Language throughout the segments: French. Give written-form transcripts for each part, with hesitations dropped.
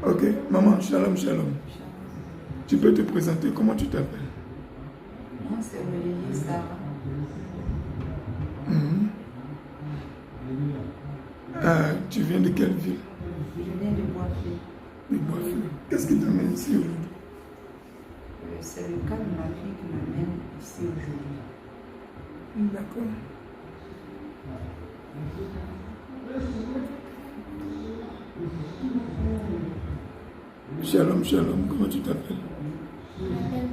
Ok, maman, shalom, shalom. Tu peux te présenter, comment tu t'appelles? Moi, c'est Olivier Sarah. Tu viens de quelle ville? Je viens de Boisfeu. De Boisfeu. Qu'est-ce qui t'amène ici aujourd'hui? C'est le cas de ma fille qui m'amène ici aujourd'hui. D'accord. Shalom, shalom, comment tu t'appelles? Je m'appelle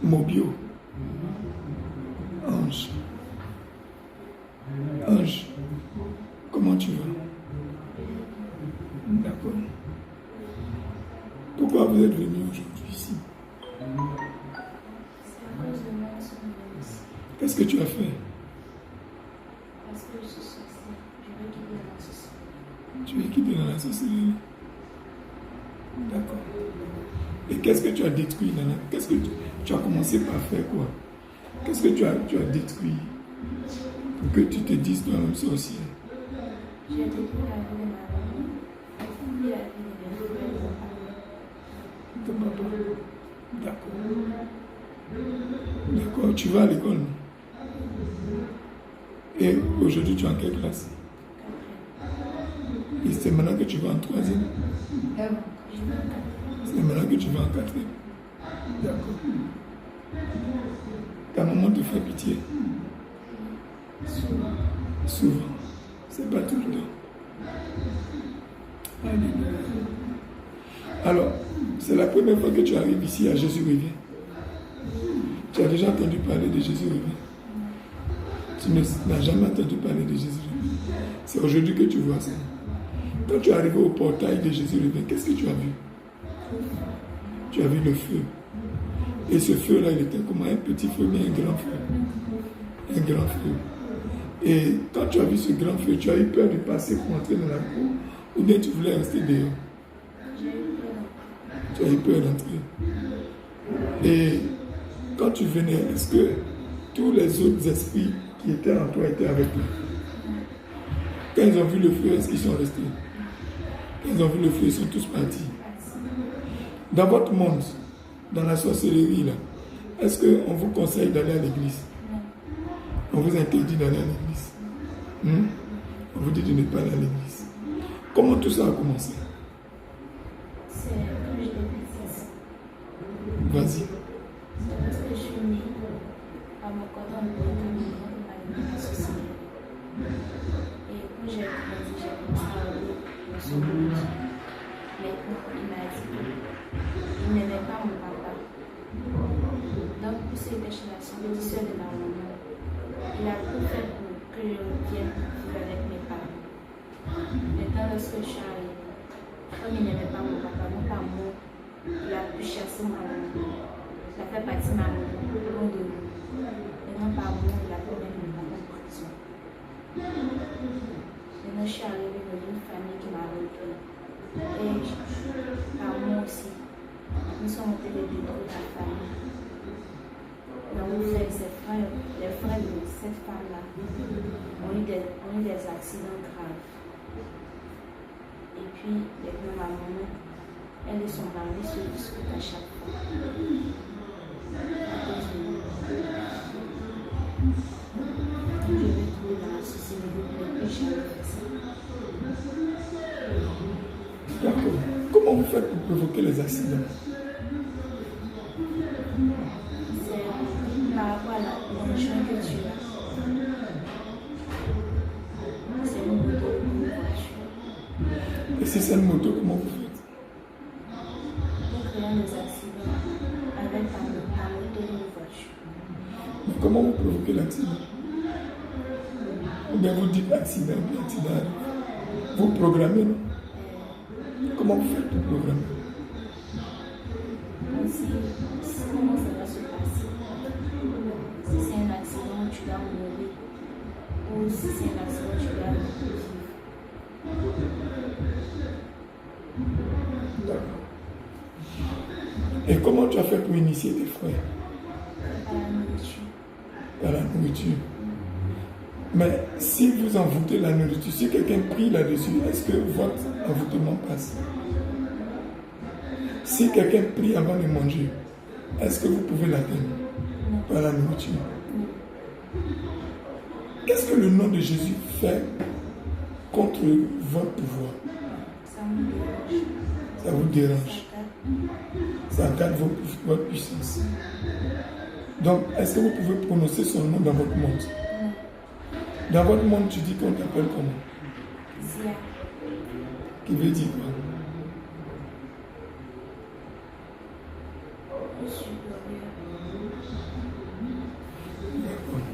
Mobio. Ange. Ange, comment tu vas? D'accord. Pourquoi vous êtes venu aujourd'hui ici? C'est à cause de ma surveillance. Qu'est-ce que tu as fait? Parce que je suis sorcière. Je veux quitter la société. Tu es quitté dans la société. D'accord. Et qu'est-ce que tu as détruit dans la... Qu'est-ce que tu as commencé par faire quoi? Qu'est-ce que tu as détruit pour que tu te dises toi-même sorcière? J'ai détruit la vie de ma maman. J'ai détruit la vie de mes frères et de mon papa. De papa. D'accord. D'accord. Tu vas à l'école? Et aujourd'hui, tu es en quelle classe? Et c'est maintenant que tu vas en troisième? C'est maintenant que tu vas en quatrième? D'accord. Ta maman te fait pitié? Souvent. Souvent. C'est pas tout le temps. Alléluia. Alors, c'est la première fois que tu arrives ici à Jésus revient. Tu as déjà entendu parler de Jésus revient? Tu n'as jamais entendu parler de Jésus revient. C'est aujourd'hui que tu vois ça. Quand tu es arrivé au portail de Jésus revient, qu'est-ce que tu as vu? Tu as vu le feu. Et ce feu-là, il était comme un petit feu, mais un grand feu. Un grand feu. Et quand tu as vu ce grand feu, tu as eu peur de passer pour entrer dans la cour, ou bien tu voulais rester dehors? J'ai eu peur. Tu as eu peur d'entrer. Et quand tu venais, est-ce que tous les autres esprits qui étaient en toi étaient avec toi? Quand ils ont vu le feu, est-ce qu'ils sont restés? Quand ils ont vu le feu, ils sont tous partis. Dans votre monde, dans la sorcellerie, là, est-ce qu'on vous conseille d'aller à l'église? On vous interdit d'aller à l'église. On vous dit de ne pas aller à l'église. Comment tout ça a commencé? C'est quand j'étais petite. Vas-y. C'est parce que je suis née à mon côté en Bretagne, avec la société. Et quand j'ai grandi, j'ai commencé à aller dans son monde. Maintenant, il m'a dit qu'il n'aimait pas mon papa. Donc, puisqu'il était chez la soeur de ma maman, il a tout fait pour que je revienne vivre avec mes parents. Maintenant, lorsque je suis arrivée, comme il n'aimait pas mon papa, non pas moi, il a pu chasser ma maman. Il a fait partir ma maman loin de nous. Maintenant, par moi, il a fait mettre mon papa en prison. Maintenant, je suis arrivée dans une famille qui m'a repris. Et par moi aussi, nous sommes montés les deux de la famille. Donc, les frères de cette femme-là ont eu des accidents graves. Et puis, maintenant, ma maman, elle et son mari se discutent à chaque fois. À cause de nous. Je vais trouver dans la société de péché avec ça. D'accord. Comment vous faites pour provoquer les accidents? C'est par rapport à la chemin que tu as. C'est une moto ou une voiture. Et si c'est une moto, comment vous faites? Nous créons des accidents avec un moto et une voiture. Mais comment vous provoquez l'accident? Ou bien vous dites accident, puis accident arrive. Vous programmez, non? Comment vous faites pour programmer? Comment ça va se passer? Si c'est un accident, tu dois mourir. Ou si c'est un accident, tu dois vivre. D'accord. Et comment tu as fait pour initier tes frères? Par la nourriture. Par la nourriture. Mais si vous envoûtez la nourriture, si quelqu'un prie là-dessus, est-ce que votre envoûtement passe? Si quelqu'un prie avant de manger, est-ce que vous pouvez l'atteindre par la nourriture? Qu'est-ce que le nom de Jésus fait contre votre pouvoir? Ça vous dérange. Ça encadre votre puissance. Donc, est-ce que vous pouvez prononcer son nom dans votre monde? Dans votre monde, tu dis qu'on t'appelle comment? Zia. Qui veut dire quoi? Je suis glorieux. D'accord.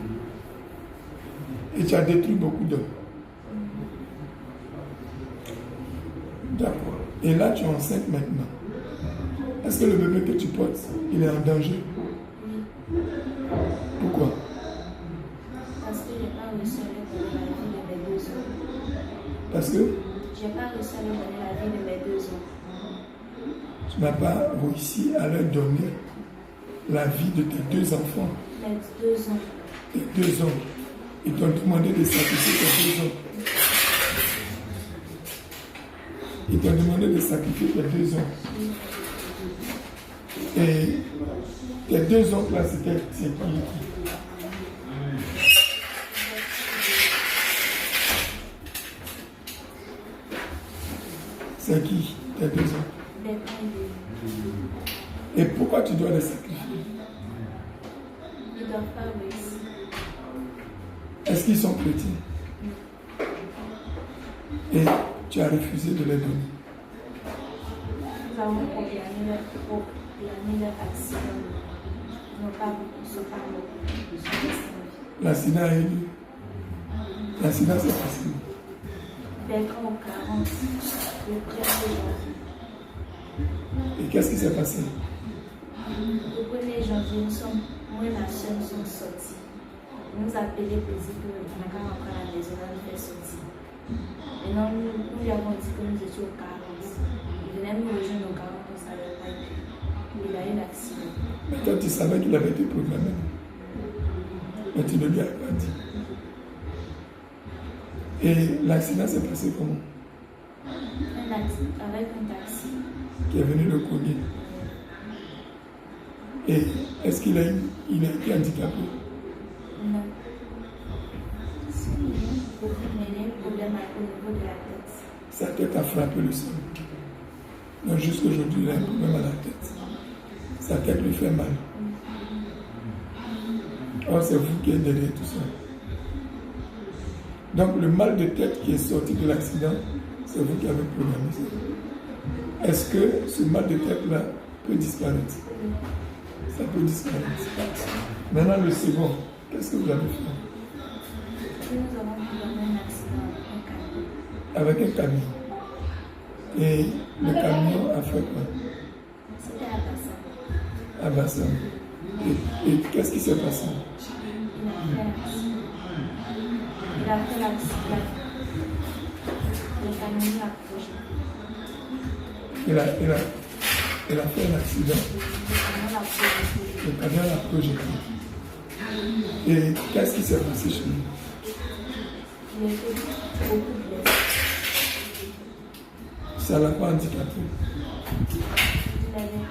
Et tu as détruit beaucoup d'hommes. D'accord. Et là, tu es enceinte maintenant. Est-ce que le bébé que tu portes, il est en danger? Oui. Pourquoi? Parce que je n'ai pas reçu le donner la vie de mes 2 ans. Parce que Je n'ai pas reçu le donner la vie de mes 2 ans. tu n'as pas réussi à leur donner la vie de tes 2 enfants. Mes 2 ans. Tes 2 ans. Ils t'ont demandé de sacrifier tes 2 ans. Ils t'ont demandé de sacrifier tes 2 ans. Et tes 2 oncles là, c'est qui? C'est qui tes 2 oncles? Et pourquoi tu dois les sacrifier? Ils ne doivent pas réussir. Est-ce qu'ils sont chrétiens? Et tu as refusé de les donner. Nous avons programmé leur accident. Ils n'ont pas beaucoup, ils ne sont pas beaucoup. L'accident a eu lieu. L'accident s'est passé. Bertrand au 40, le 1er janvier. Et qu'est-ce qui s'est passé? Le 1er janvier, moi et ma soeur, nous sommes sortis. Ils nous appelaient pour dire qu'on n'a qu'à rentrer à la maison, on nous fait sortir. Maintenant, nous lui avons dit que nous étions au 40. Il venait nous rejoindre au 40, on ne savait pas. Il a eu l'accident. Mais toi, tu savais qu'il avait été programmé. Mais tu ne lui as pas dit. Et l'accident s'est passé comment? Avec un taxi. Qui est venu le cogner. Et est-ce qu'il a été handicapé? Non. Si, il a un problème au niveau de la tête. Sa tête a frappé le sol. Donc jusqu'aujourd'hui, il a un problème à la tête. Sa tête lui fait mal. Or, c'est vous qui êtes derrière tout ça. Donc le mal de tête qui est sorti de l'accident, c'est vous qui avez programmé ça. Est-ce que ce mal de tête-là peut disparaître? Ça peut disparaître. Maintenant, le second, qu'est-ce que vous avez fait? Nous avons programmé un accident avec un camion. Avec un camion. Et le camion a fait quoi? C'était à Bassin. À Bassin. Et qu'est-ce qui s'est passé? Il a fait l'accident. Le camion l'a approché. Il a fait un accident. Le camion l'a projeté. Et qu'est-ce qui s'est passé chez lui? Il a été beaucoup blessé. Ça ne l'a pas handicapé. Il avait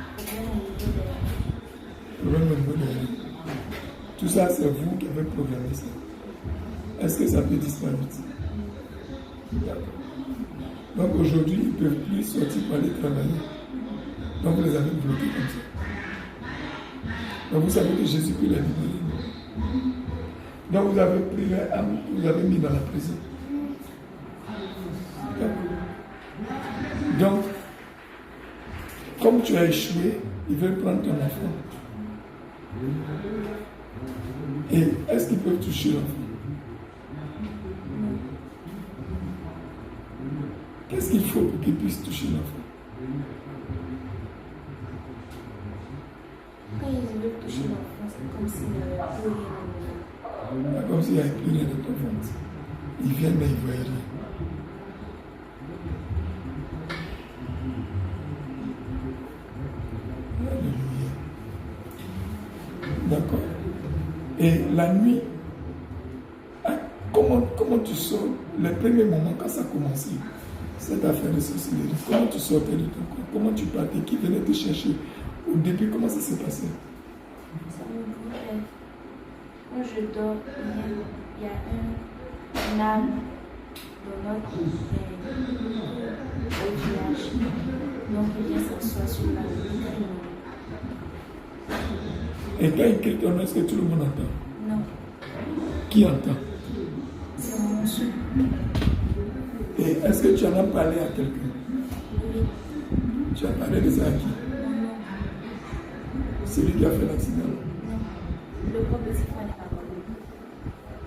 Problème au niveau de l'air. Tout ça, c'est vous qui avez programmé ça. Est-ce que ça peut disparaître? D'accord. Donc aujourd'hui, ils ne peuvent plus sortir pour aller travailler. Donc vous les avez bloqués comme ça. Donc vous savez que Jésus peut les libérer. Donc vous avez pris leur âme, vous avez mis dans la prison. Donc, comme tu as échoué, ils veulent prendre ton enfant. Et est-ce qu'ils peuvent toucher l'enfant? Qu'est-ce qu'il faut pour qu'ils puissent toucher l'enfant? Quand ils veulent toucher l'enfant, c'est comme s'il n'y avait plus rien à Comme s'il n'y avait plus rien de ton ventre. Ils viennent mais ils ne voient rien. Alléluia. D'accord. Et la nuit, comment tu sors, les premiers moments quand ça a commencé, cette affaire de sorcellerie, comment tu sortais de ton corps, comment tu partais, qui venait te chercher, au début, comment ça s'est passé? Ça me bougeait. Quand je dors, il y a un âme dans notre au village. Donc il vient s'asseoir sur la vie. Et quand il crie ton nom, est-ce que tout le monde entend? Non. Qui entend? C'est mon son. Et est-ce que tu en as parlé à quelqu'un? Oui. Tu as parlé de ça à qui? Non. C'est lui qui a fait l'accident. Non. Le propre c'est pas pas connu.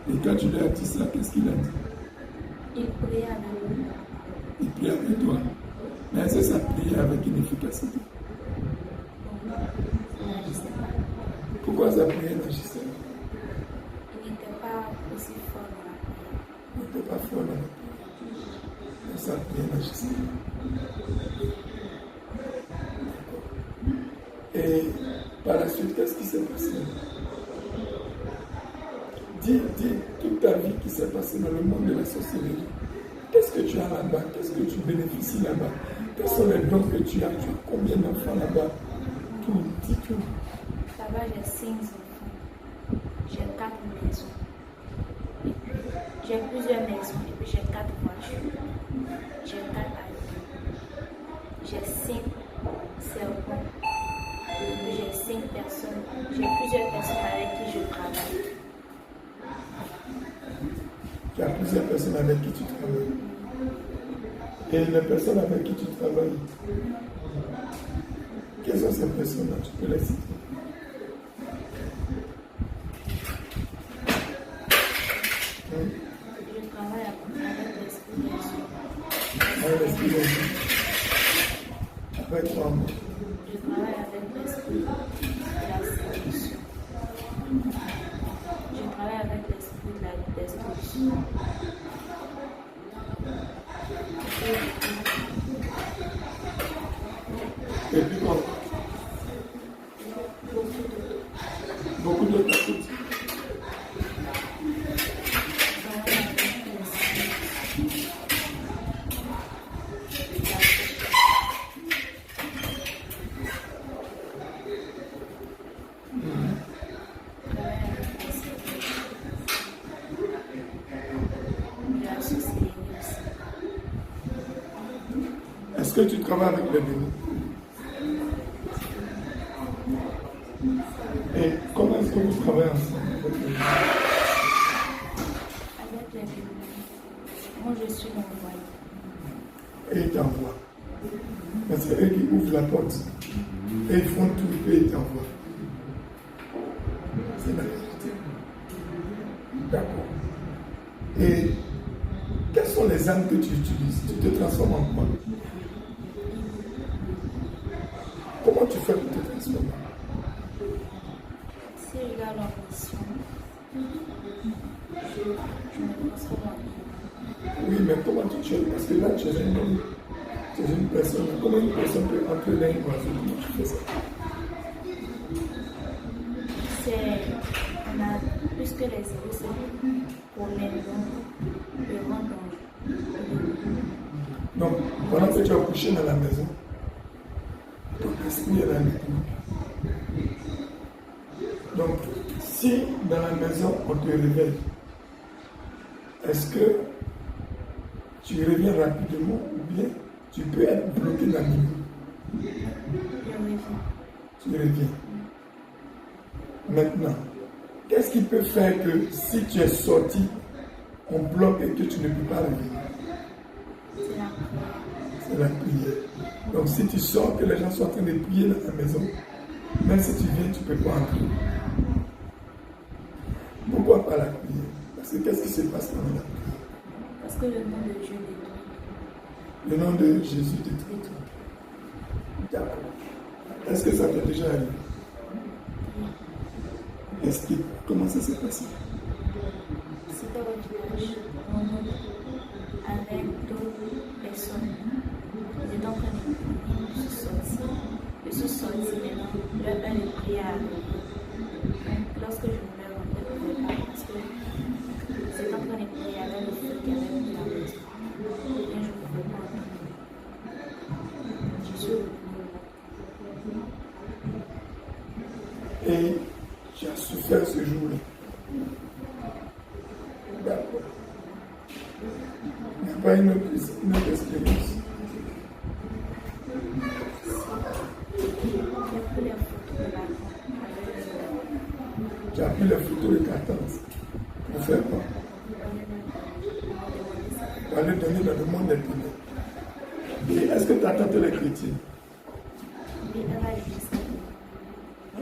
Et quand tu lui as dit ça, qu'est-ce qu'il a dit? Il priait avec nous. Il prie avec toi. Mais est-ce que ça priait avec une efficacité? Pourquoi ça priait n'agissait pas? Il n'était pas aussi fort dans la prière. Il n'était pas fort dans la prière. Mais ça priait n'agissait pas. Et par la suite, qu'est-ce qui s'est passé? Dis toute ta vie qui s'est passée dans le monde de la sorcellerie. Qu'est-ce que tu as là-bas? Qu'est-ce que tu bénéficies là-bas? Quels sont les dons que tu as? Tu as combien d'enfants là-bas? Tout, dis tout. Là-bas, j'ai 5 enfants. J'ai 4 maisons. J'ai plusieurs maisons et puis j'ai 4 voitures. J'ai 4 avions. J'ai 5 servants. Et puis j'ai 5 personnes. J'ai plusieurs personnes avec qui je travaille. Tu as plusieurs personnes avec qui tu travailles. Et les personnes avec qui tu travailles, quelles sont ces personnes-là? Tu peux les citer. Je travaille avec l'esprit des hommes. Avec l'esprit des hommes. Avec toi. Je travaille avec l'esprit de la séduction. Je travaille avec l'esprit de la destruction. Et puis quoi? Beaucoup de choses. Est-ce que tu travailles avec les démons? Et comment est-ce que vous travaillez ensemble avec les démons? Avec les démons. Moi, je suis l'envoyé. Et ils t'envoient. Mais c'est eux qui ouvrent la porte. Et ils font tout et ils t'envoient. C'est la vérité. D'accord. Et quelles sont les armes que tu utilises? Tu te transformes en quoi? Comment tu fais pour te transformer? Si je garde en mission, je me transforme en Oui, mais comment tu es? Parce que là, tu es un homme. Tu es une personne. Comment une personne peut entrer dans une oiseau? Comment tu fais ça? On a plus que les héros, c'est pour les dons, le grand danger. Donc, pendant que tu as couché dans la maison, ton esprit est dans le cours. Donc, si dans la maison on te réveille, est-ce que tu reviens rapidement ou bien tu peux être bloqué dans le niveau? Tu reviens. Maintenant, qu'est-ce qui peut faire que si tu es sorti, on bloque et que tu ne peux pas revenir? C'est la prière. Donc si tu sors, que les gens sont en train de prier dans ta maison, même si tu viens, tu ne peux pas entrer. Pourquoi pas la prière? Parce que qu'est-ce qui se passe pendant la prière? Parce que le nom de Dieu détruit. Le nom de Jésus détruit tout. D'accord. Est-ce que ça t'est déjà arrivé? Explique comment ça s'est passé. C'était au village, avec d'autres personnes. J'étais en train de prier, je suis sortie. Je suis sortie maintenant, l'heure de prière. Lorsque je voulais rentrer, je ne pouvais pas parce que j'étais en train de prier ce jour-là. D'accord. Il n'y a pas une autre expérience. Tu as pris les photos de ta tante. Pour faire quoi? Pour aller donner dans le monde des ténèbres. Et est-ce que ta tante est chrétienne?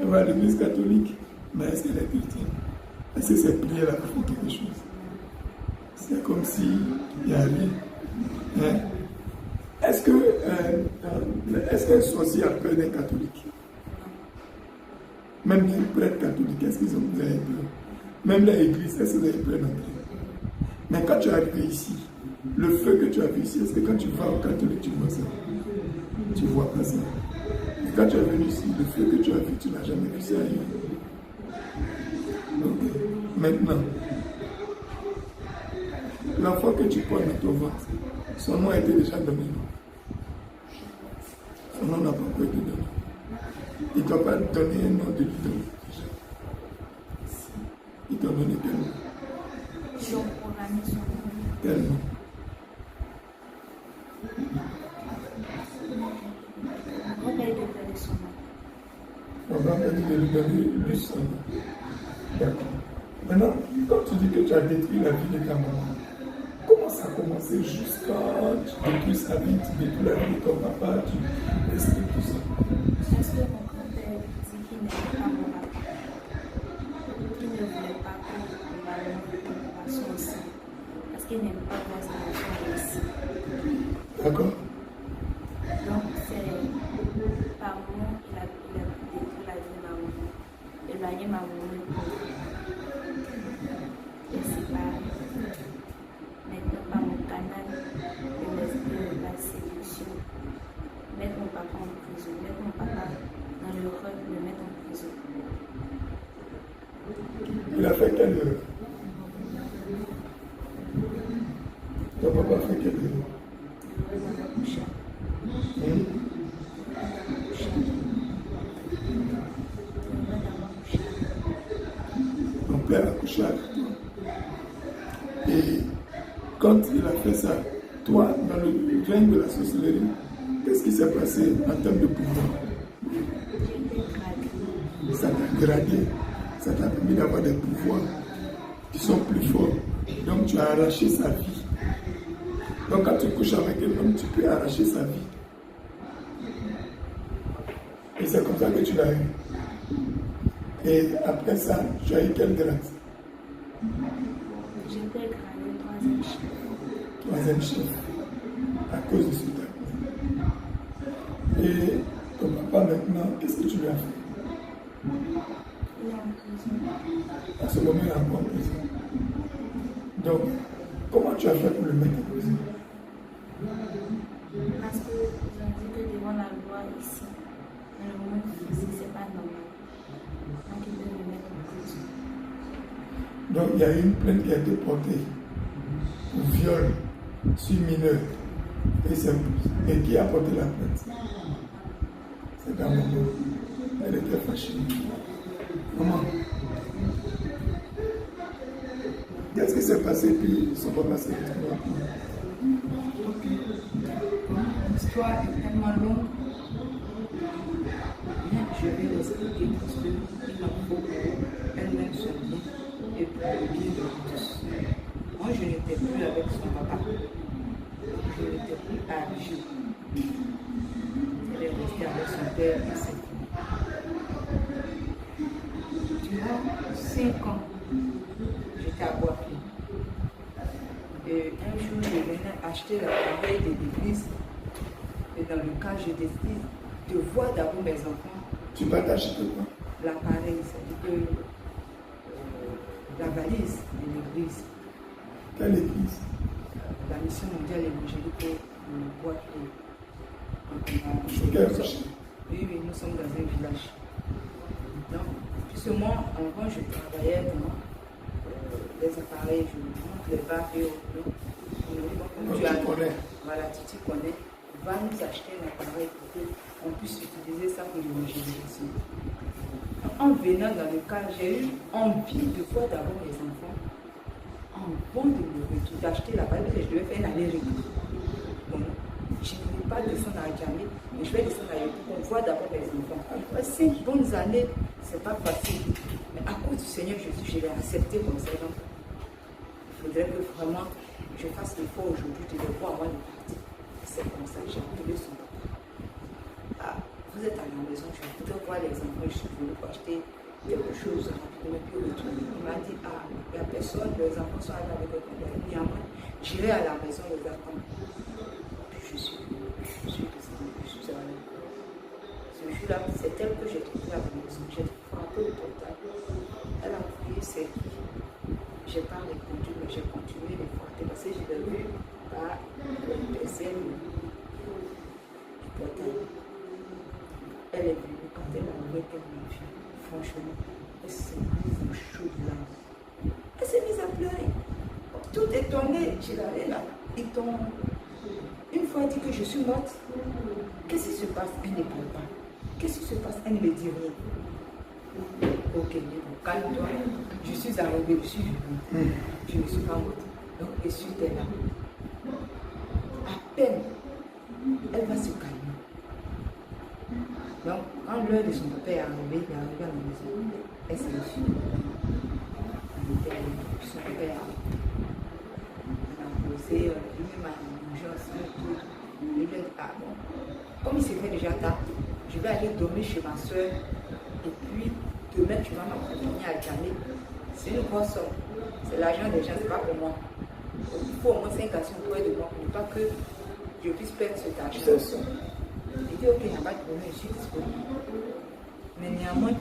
Elle va à l'église catholique. Mais est-ce qu'elle est chrétienne? Est-ce que c'est prière là pour quelque chose? C'est comme s'il n'y a rien. Hein? Est-ce qu'un sorcier a peur des catholiques? Même les prêtres catholiques, est-ce qu'ils ont peur? Même l'église, est-ce qu'ils ont peur d'entrer? Mais quand tu es arrivé ici, le feu que tu as vu ici, est-ce que quand tu vas au catholique, tu vois ça? Tu ne vois pas ça. Et quand tu es venu ici, le feu que tu as vu, tu n'as jamais vu ça ailleurs. Ok. Maintenant, l'enfant que tu portes dans ton ventre, son nom a été déjà donné. Son nom n'a pas encore été donné. Il ne t'a pas donné un nom de lui donner. Il t'a donné quel nom? Quel nom? On va dire de lui donner lui son nom. D'accord. Maintenant, quand tu dis que tu as détruit la vie de ta maman, comment ça a commencé jusqu'à tu détruis sa vie, tu détruis la vie de ton papa, tu expliques tout ça? Parce que mon grand-père dit qu'il n'aimait pas mon papa. Il ne voulait pas que mon papa soit aussi. Parce qu'il n'aime pas voir ses enfants aussi. D'accord. Donc, c'est par moment qu'il a détruit la vie de ma maman. Éloigné ma maman. Et séparé. Maintenant, par mon canal, de la séduction. Mettre mon papa en prison. Mettre mon papa dans l'horreur, le mettre en prison. Il a fait quelle erreur? Ton papa a fait quelle erreur? Mon père a couché avec toi. Et quand il a fait ça, toi, dans le règne de la sorcellerie, qu'est-ce qui s'est passé en termes de pouvoir? Ça t'a gradé, ça t'a permis d'avoir des pouvoirs qui sont plus forts. Donc tu as arraché sa vie. Donc quand tu couches avec un homme, tu peux arracher sa vie. Et c'est comme ça que tu l'as eu. Et après ça, tu as eu quel grade? J'étais gradé troisième chef. Troisième chef. À cause de ce acte. Et ton papa maintenant, qu'est-ce que tu lui as fait? Il est en prison. À ce moment, il est encore en prison. Donc, comment tu as fait pour le mettre en prison? Parce qu'ils ont dit que devant la loi ici, dans le monde physique, c'est pas normal. Donc ils veulent le mettre en prison. Donc, il y a eu une plainte qui a été portée pour viol sur mineur. Et qui a porté la plainte? C'est ta maman. Elle était fâchée. Maman, qu'est-ce qui s'est passé puis son papa s'est retrouvé? L'histoire est tellement longue. Mais je vais l'expliquer parce qu'il m'a faut qu'elle-même soit bien et pour le bien de tous. Moi, je n'étais plus avec son papa. Je n'étais plus à Alger. Elle est restée avec son père et ses filles. Durant 5 ans, j'étais à Boaké. Et un jour, je venais acheter l'appareil de l'église. Et dans le cas, je décide de voir d'abord mes enfants. Tu vas t'acheter quoi? L'appareil, c'est-à-dire que la valise de l'église. Quelle église? La mission mondiale évangélique de Boaké. C'est quel rocher? Oui, nous sommes dans un village. Donc, puisque moi, avant, je travaillais dans les appareils, je monte les barres et autres. Tu connais. Voilà, tu connais. Va nous acheter un appareil pour qu'on puisse utiliser ça pour l'évangélisation. en venant dans le cas, j'ai eu envie de voir d'abord mes enfants avant de me retourner, d'acheter la balle, parce que je devais faire une aller-retour. Donc, je ne vais pas descendre à Djamé, mais je vais descendre à Yopou pour voir d'abord mes enfants. 5 bonnes années, c'est pas facile. Mais à cause du Seigneur Jésus, je l'ai accepté comme ça. Donc, il faudrait que vraiment je fasse l'effort aujourd'hui de les voir avant de partir. C'est comme ça que j'ai appelé son papa. Ah, vous êtes à la maison, je voudrais voir les enfants, je suis venu pour acheter quelque chose rapidement, puis retourner. Il m'a dit, ah, il n'y a personne, les enfants sont allés avec eux. J'irai à la maison les attendre. Puis je suis descendue, je suis allée. Ce jour-là, c'est elle que j'ai trouvé à la maison. J'ai frappé le portail. Elle a crié, c'est qui? Je n'ai pas répondu, mais j'ai continué de frapper parce que je l'ai vu par le deuxième du portail. Elle est venue, quand elle a ouvert, elle m'a vu. Franchement, elle s'est mise en chaude larmes. Elle s'est mise à pleurer. Tout étonnée, je l'avais là. Une fois dit que je suis morte, qu'est-ce qui se passe? Elle ne parle pas. Qu'est-ce qui se passe? Elle ne me dit rien. Ok, calme-toi. Je suis arrivée, je suis vivante. Je ne suis pas morte. Donc, je suis là. À peine, elle va se calmer. Donc, quand l'heure de son papa est arrivée, il est arrivé à la maison. Elle s'est reçue. Son papa est arrivé. Elle a posé, lui m'a mangé ensemble, tout. Il lui a dit, ah bon, comme il s'est fait déjà tard, je vais aller dormir chez ma soeur. Et puis, demain, tu vas m'accompagner à Djamé. C'est une grosse somme. C'est l'argent des gens, c'est pas pour moi. Donc, il faut au moins 5 garçons auprès de moi pour ne pas que je puisse perdre cet argent. Il dit, ok, il n'y a pas de problème, je suis disponible. Mais néanmoins,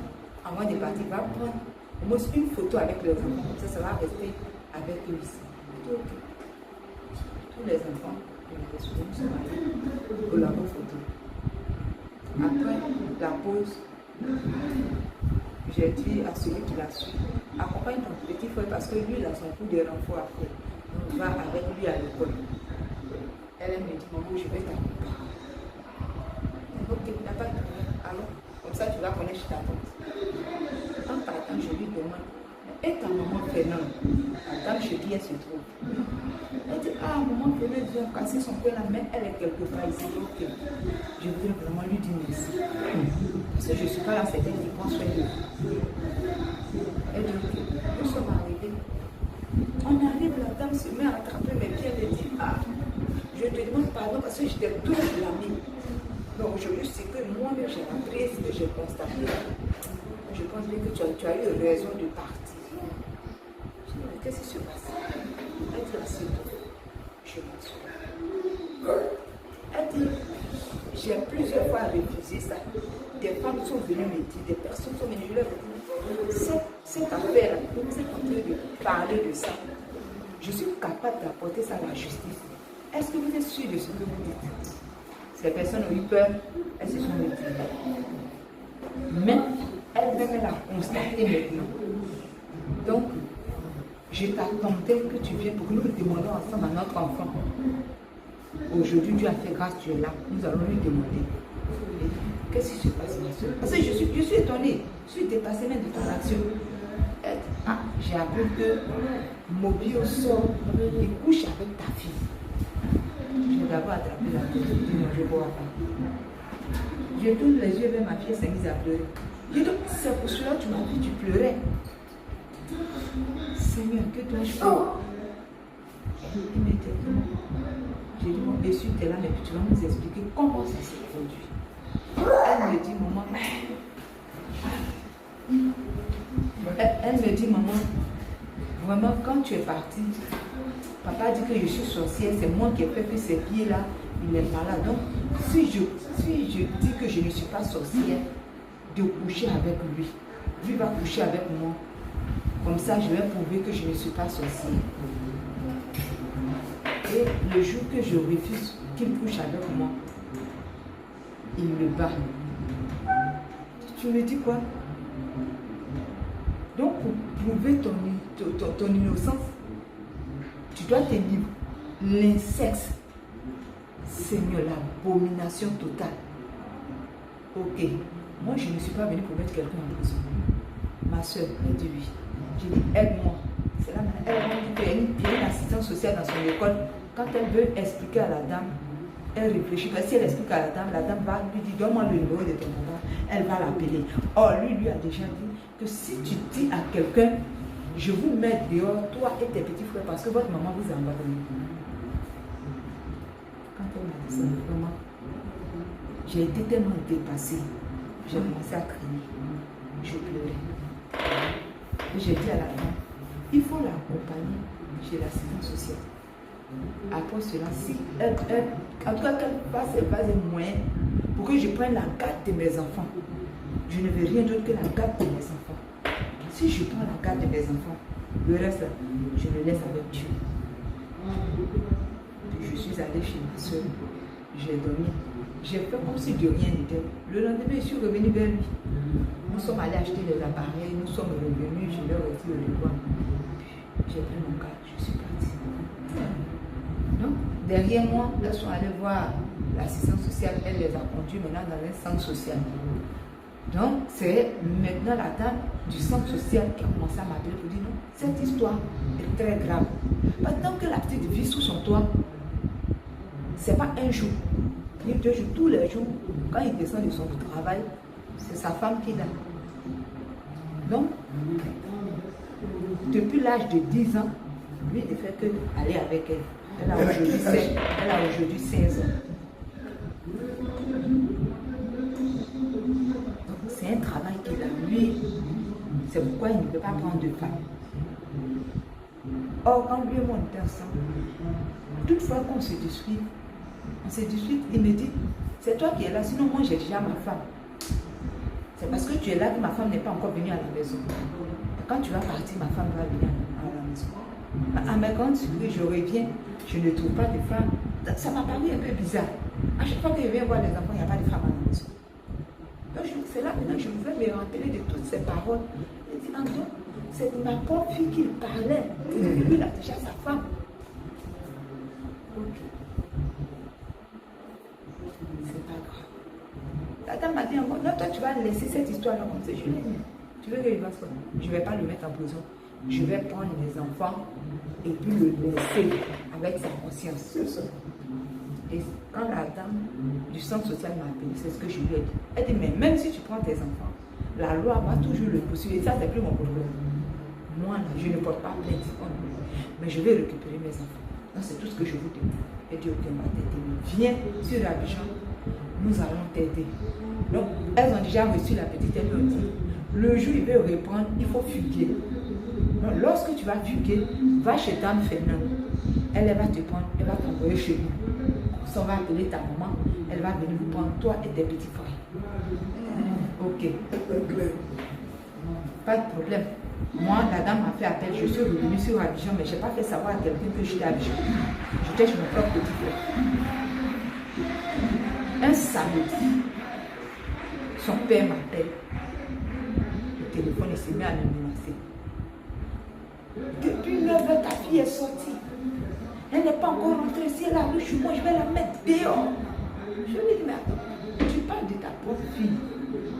avant de partir, il va prendre au moins une photo avec les enfants. Comme ça va rester avec eux ici. Il dit, ok. Tous les enfants, nous sommes allés au labo photo. Après la pause, j'ai dit à celui qui la suit, accompagne ton petit frère parce que lui, il a son coup de renfort à faire. On va avec lui à l'école. Elle me dit, maman, je vais t'accompagner. Ok, il n'y a pas de problème. Alors, comme ça, tu vas connaître ta tante. En partant, je lui demande, et ta maman Fernande, la dame chez qui elle se trouve? Elle dit, ah, maman Fernande vient casser son cœur là, mais elle est quelque part ici. Ok, je voudrais vraiment lui dire merci. Parce que je ne suis pas là, c'est elle qui prend soin de vous. Elle dit, ok, nous sommes arrivés. On arrive, la dame se met à attraper mes pieds, elle dit, ah, je te demande pardon parce que j'étais tout blâmée. Donc aujourd'hui, c'est que moi-même j'ai appris ce que j'ai constaté. Je pense bien que tu as eu raison de partir. Je dis, mais qu'est-ce qui se passe? Elle dit, assieds-toi. Je m'assois. Elle dit, j'ai plusieurs fois refusé ça. Des femmes sont venues me dire, des personnes sont venues, je leur ai dit, cette affaire-là, vous êtes en train de parler de ça. Je suis capable d'apporter ça à la justice. Est-ce que vous êtes sûr de ce que vous dites? Ces personnes ont eu peur, elles se sont retirées. Mais elle-même, elle a constaté maintenant. Donc, je t'attendais que tu viennes pour que nous demandions ensemble à notre enfant. Aujourd'hui, Dieu a fait grâce, tu es là. Nous allons lui demander. Qu'est-ce qui se passe, ma soeur? Parce que je suis étonnée. Je suis dépassée même de ton action. Ah, j'ai appris que Mobio sort et couche avec ta fille. Je vais d'abord attraper la tête. Je dis non, je ne vois pas. Je tourne les yeux vers ma fille, elle s'est mise à pleurer. Je dis, c'est pour cela que tu m'as vu, tu pleurais. Seigneur, que dois-je faire? Immédiatement, j'ai dit, mon Jésus, tu es là, mais tu vas nous expliquer comment ça s'est produit. Elle me dit, maman, vraiment, quand tu es partie, papa dit que je suis sorcière, c'est moi qui ai fait que ces pieds-là, il est malade. Donc, si je dis que je ne suis pas sorcière, de coucher avec lui, lui va coucher avec moi. Comme ça, je vais prouver que je ne suis pas sorcière. Et le jour que je refuse qu'il couche avec moi, il me bat. Tu me dis quoi? Donc, pour prouver ton innocence, tu dois te dire l'insexe. Seigneur, l'abomination totale. Ok, Moi, je ne suis pas venue pour mettre quelqu'un en prison. Ma soeur, elle dit oui. J'ai dit, aide-moi. C'est là, elle a dit qu'il y a une assistante sociale dans son école. Quand elle veut expliquer à la dame, elle réfléchit. Parce que si elle explique à la dame va lui dire, donne-moi le numéro de ton papa. Elle va l'appeler. Or, lui a déjà dit que si tu dis à quelqu'un, je vous mets dehors, toi et tes petits frères, parce que votre maman vous a abandonné. Quand elle m'a dit ça, vraiment, j'ai été tellement dépassée. J'ai commencé à crier. Je pleurais. Et j'ai dit à la dame, il faut l'accompagner chez l'assistante sociale. Après cela, si en tout cas qu'elle fasse un moyen pour que je prenne la garde de mes enfants. Je ne veux rien d'autre que la garde de mes enfants. Si je prends la garde de mes enfants, le reste, je le laisse avec Dieu. Je suis allée chez ma soeur, j'ai dormi, j'ai fait comme si de rien n'était. Le lendemain, je suis revenue vers lui. Nous sommes allés acheter les appareils, nous sommes revenus, je leur ai dit au revoir. J'ai pris mon cadre, je suis partie. Donc, derrière moi, elles sont allées voir l'assistance sociale, elle les a conduits maintenant dans un centre social. Donc, c'est maintenant la dame du centre social qui a commencé à m'appeler pour dire non, cette histoire est très grave. Maintenant que la petite vit sous son toit, ce n'est pas un jour, ni 2 jours, tous les jours, quand il descend de son travail, c'est sa femme qui l'a. Donc, depuis l'âge de 10 ans, lui ne fait que aller avec elle. Elle a aujourd'hui 16 ans. C'est un travail qu'il a, lui. C'est pourquoi il ne peut pas prendre de femme. Or, quand lui et moi on était ensemble, toutefois qu'on se dispute, il me dit, c'est toi qui es là, sinon moi j'ai déjà ma femme. C'est parce que tu es là que ma femme n'est pas encore venue à la maison. Quand tu vas partir, ma femme va venir à la maison. À mes grandes surprises, je reviens, je ne trouve pas de femme. Ça m'a paru un peu bizarre. À chaque fois que je viens voir les enfants, il n'y a pas de femme à la maison. Donc c'est là maintenant que je voulais me rappeler de toutes ces paroles. Il dit, Antoine, c'est de ma propre fille qu'il parlait. Lui, il a déjà sa femme. Ok. C'est pas grave. La dame m'a dit, non, toi tu vas laisser cette histoire-là comme ça. Je l'ai dit. Tu veux qu'il fasse quoi? Je ne vais pas le mettre en prison. Je vais prendre mes enfants et puis le laisser avec sa conscience. Et quand la dame du centre social m'a appelé, c'est ce que je lui ai dit. Elle dit, mais même si tu prends tes enfants, la loi va toujours le poursuivre. Et ça, c'est plus mon problème. Moi, je ne porte pas plainte. Mais je vais récupérer mes enfants. Donc, c'est tout ce que je vous demande. Elle dit, ok, on va t'aider. Viens sur Abidjan, nous allons t'aider. Donc, elles ont déjà reçu la petite, elles lui ont dit, le jour où il veut reprendre, il faut fuguer. Donc, lorsque tu vas fuguer, va chez Dame Fernande. Elle va te prendre, elle va t'envoyer chez nous. On va appeler ta maman, elle va venir vous prendre, toi et tes petits frères. Ok. Pas de problème. Moi, la dame m'a fait appel, je suis revenue sur Abidjan, mais je n'ai pas fait savoir à quelqu'un que j'étais à Abidjan. J'étais chez mon propre petit frère. Un samedi, son père m'appelle. Le téléphone, il s'est mis à me menacer. Depuis 9 heures, ta fille est sortie. Elle n'est pas encore rentrée. Si elle arrive chez moi, je vais la mettre dehors. Je lui dis, mais attends, tu parles de ta propre fille.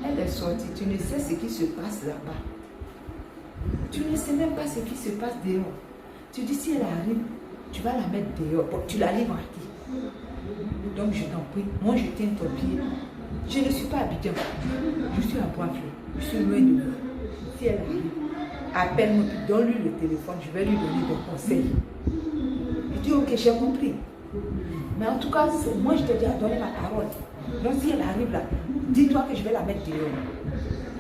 Elle est sortie. Tu ne sais ce qui se passe là-bas. Tu ne sais même pas ce qui se passe dehors. Tu dis, si elle arrive, tu vas la mettre dehors. Bon, tu la livres à qui? Donc, je t'en prie. Moi, je tiens ton pied. Je ne suis pas Abidjan. Je suis à Pointe-Fleur. Je suis loin de vous. Si elle arrive, appelle-moi, donne-lui le téléphone. Je vais lui donner des conseils. Je dis, ok, j'ai compris. Mais en tout cas, moi, je te dis à donner ma parole. Donc, si elle arrive là, dis-toi que je vais la mettre dehors.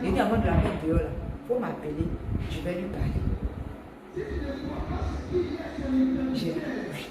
Je dis, avant de la mettre dehors, là, il faut m'appeler, je vais lui parler. J'ai accouché.